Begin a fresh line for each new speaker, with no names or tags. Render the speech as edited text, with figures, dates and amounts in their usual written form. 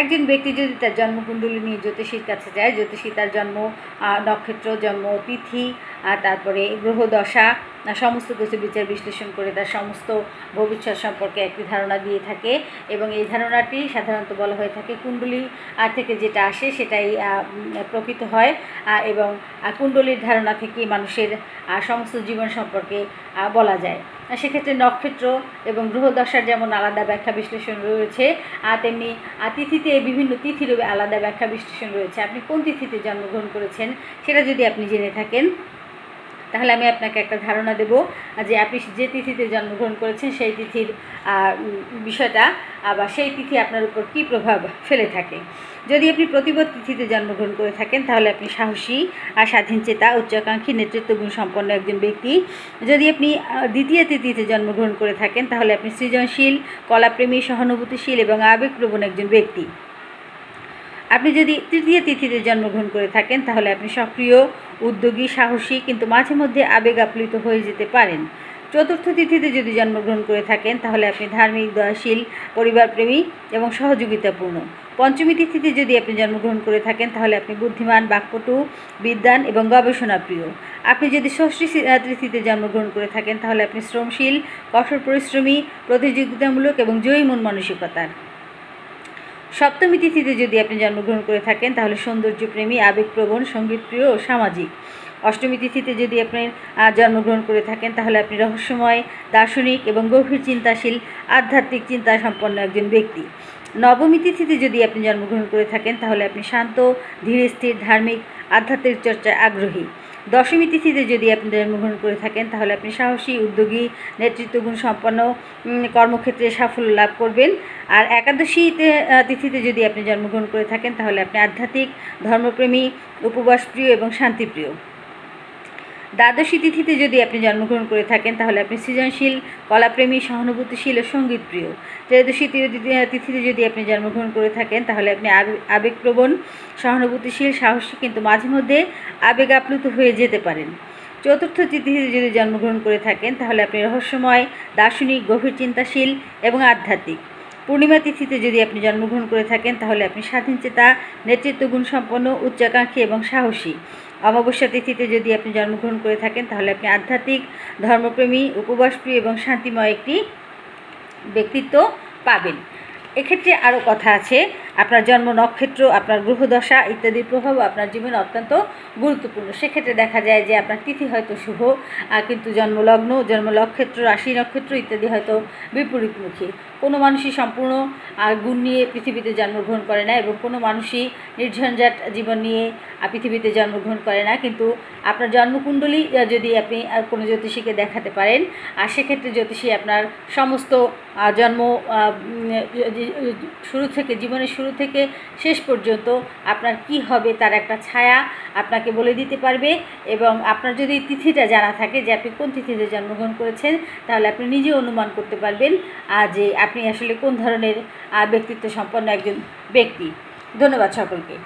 একজন ব্যক্তি যদি তার জন্মকুণ্ডলী নিয়ে জ্যোতিষীর কাছে যায়, জ্যোতিষী তার জন্ম নক্ষত্র, জন্ম তিথি, তারপরে গ্রহ দশা সমস্ত কিছু বিচার বিশ্লেষণ করে তার সমস্ত ভবিষ্যৎ সম্পর্কে একটি ধারণা দিয়ে থাকে, এবং এই ধারণাটি সাধারণত বলা হয়ে থাকে কুণ্ডলী থেকে যেটা আসে সেটাই প্রকৃত হয়, এবং কুণ্ডলীর ধারণা থেকে মানুষের সমস্ত জীবন সম্পর্কে বলা যায়। সেক্ষেত্রে নক্ষত্র এবং গ্রহদশার যেমন আলাদা ব্যাখ্যা বিশ্লেষণ রয়েছে, তেমনি তিথিতে বিভিন্ন তিথির আলাদা ব্যাখ্যা বিশ্লেষণ রয়েছে। আপনি কোন তিথিতে জন্মগ্রহণ করেছেন সেটা যদি আপনি জেনে থাকেন, তাহলে আমি আপনাকে একটা ধারণা দেব যে আপনি যে তিথিতে জন্মগ্রহণ করেছেন সেই তিথির বিষয়টা বা সেই তিথি আপনার উপর কী প্রভাব ফেলে থাকে। যদি আপনি প্রতিপদ তিথিতে জন্মগ্রহণ করে থাকেন তাহলে আপনি সাহসী আর স্বাধীনচেতা, উচ্চাকাঙ্ক্ষী, নেতৃত্বগুণ সম্পন্ন একজন ব্যক্তি। যদি আপনি দ্বিতীয় তিথিতে জন্মগ্রহণ করে থাকেন তাহলে আপনি সৃজনশীল, কলাপ্রেমী, সহানুভূতিশীল এবং আবেগপ্রবণ একজন ব্যক্তি। আপনি যদি তৃতীয় তিথিতে জন্মগ্রহণ করে থাকেন তাহলে আপনি সক্রিয়, উদ্যোগী, সাহসী, কিন্তু মাঝে মধ্যে আবেগ আপ্লুত হয়ে যেতে পারেন। চতুর্থ তিথিতে যদি জন্মগ্রহণ করে থাকেন তাহলে আপনি ধার্মিক, দয়াশীল, পরিবারপ্রেমী এবং সহযোগিতাপূর্ণ। পঞ্চমী তিথিতে যদি আপনি জন্মগ্রহণ করে থাকেন তাহলে আপনি বুদ্ধিমান, বাক্পটু, বিদ্বান এবং গবেষণাপ্রিয়। আপনি যদি ষষ্ঠী তিথিতে জন্মগ্রহণ করে থাকেন তাহলে আপনি শ্রমশীল, কঠোর পরিশ্রমী, প্রতিযোগিতামূলক এবং জয়ী মন মানসিকতার। সপ্তমী তিথিতে যদি আপনি জন্মগ্রহণ করে থাকেন তাহলে সৌন্দর্যপ্রেমী, আবেগপ্রবণ, সঙ্গীতপ্রিয় ও সামাজিক। অষ্টমী তিথিতে যদি আপনি জন্মগ্রহণ করে থাকেন তাহলে আপনি রহস্যময়, দার্শনিক এবং গভীর চিন্তাশীল, আধ্যাত্মিক চিন্তা সম্পন্ন একজন ব্যক্তি। নবমী তিথিতে যদি আপনি জন্মগ্রহণ করে থাকেন তাহলে আপনি শান্ত, ধীর স্থির, ধার্মিক, আধ্যাত্মিক চর্চায় আগ্রহী। দশমী তিথিতে যদি আপনি জন্মগ্রহণ করে থাকেন তাহলে আপনি সাহসী, উদ্যোগী, নেতৃত্বগুণ সম্পন্ন, কর্মক্ষেত্রে সাফল্য লাভ করবেন। আর একাদশী তিথিতে যদি আপনি জন্মগ্রহণ করে থাকেন তাহলে আপনি আধ্যাত্মিক, ধর্মপ্রেমী, উপবাসপ্রিয় এবং শান্তিপ্রিয়। দ্বাদশী তিথিতে যদি আপনি জন্মগ্রহণ করে থাকেন তাহলে আপনি সৃজনশীল, কলাপ্রেমী, সহানুভূতিশীল ও সঙ্গীতপ্রিয়। ত্রয়োদশী তিথিতে যদি আপনি জন্মগ্রহণ করে থাকেন তাহলে আপনি আবেগপ্রবণ, সহানুভূতিশীল, সাহসী, কিন্তু মাঝে মধ্যে আবেগ আপ্লুত হয়ে যেতে পারেন। চতুর্থ তিথিতে যদি জন্মগ্রহণ করে থাকেন তাহলে আপনি রহস্যময়, দার্শনিক, গভীর চিন্তাশীল এবং আধ্যাত্মিক। পূর্ণিমা তিথিতে যদি আপনি জন্মগ্রহণ করে থাকেন তাহলে আপনি স্বাধীনচেতা, নেতৃত্বগুণ সম্পন্ন, উচ্চাকাঙ্ক্ষী এবং সাহসী। অমাবস্যা তিথিতে যদি আপনি জন্মগ্রহণ করে থাকেন তাহলে আপনি আধ্যাত্মিক, ধর্মপ্রেমী, উপবাসপ্রিয় এবং শান্তিময় একটি ব্যক্তিত্ব পাবেন। এক্ষেত্রে আরও কথা আছে, আপনার জন্ম নক্ষত্র, আপনার গ্রহদশা ইত্যাদির প্রভাব আপনার জীবনে অত্যন্ত গুরুত্বপূর্ণ। সেক্ষেত্রে দেখা যায় যে আপনার তিথি হয়তো শুভ, কিন্তু জন্মলগ্ন, জন্ম নক্ষত্র, রাশি নক্ষত্র ইত্যাদি হয়তো বিপরীতমুখী। কোনো মানুষই সম্পূর্ণ গুণ নিয়ে পৃথিবীতে জন্মগ্রহণ করে না, এবং কোনো মানুষই নির্ঝঞ্ঝাট জীবন নিয়ে পৃথিবীতে জন্মগ্রহণ করে না। কিন্তু আপনার জন্মকুণ্ডলী যদি আপনি কোনো জ্যোতিষীকে দেখাতে পারেন, আর সেক্ষেত্রে জ্যোতিষী আপনার সমস্ত জন্ম শুরু থেকে, জীবনের শুরু থেকে শেষ পর্যন্ত আপনার কি হবে তার একটা ছায়া আপনাকে বলে দিতে পারবে। এবং আপনার যদি তিথিটা জানা থাকে যে আপনি কোন তিথিতে জন্মগ্রহণ করেছেন, তাহলে আপনি নিজে অনুমান করতে পারবেন যে আপনি আসলে কোন ধরনের ব্যক্তিত্ব সম্পন্ন একজন ব্যক্তি। ধন্যবাদ সকলকে।